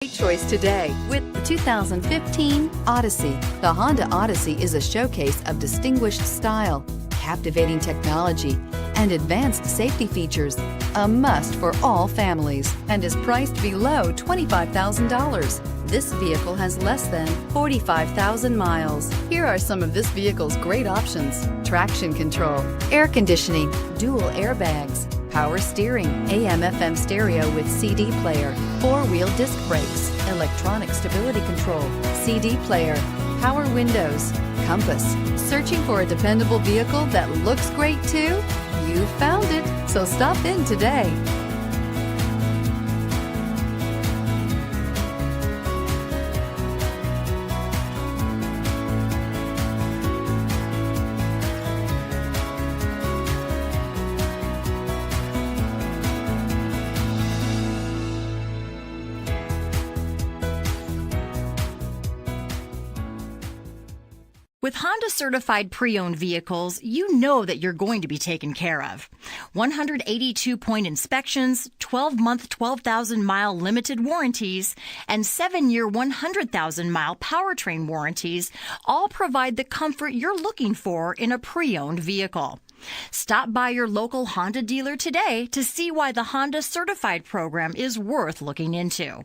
Great choice today with the 2015 Odyssey. The Honda Odyssey is a showcase of distinguished style, captivating technology, and advanced safety features. A must for all families and is priced below $25,000. This vehicle has less than 45,000 miles. Here are some of this vehicle's great options: traction control, air conditioning, dual airbags, power steering, AM/FM stereo with CD player, four-wheel disc brakes, electronic stability control, CD player, power windows, compass. Searching for a dependable vehicle that looks great too? You found it, so stop in today. With Honda certified pre-owned vehicles, you know that you're going to be taken care of. 182-point inspections, 12-month 12,000-mile limited warranties, and 7-year 100,000-mile powertrain warranties all provide the comfort you're looking for in a pre-owned vehicle. Stop by your local Honda dealer today to see why the Honda certified program is worth looking into.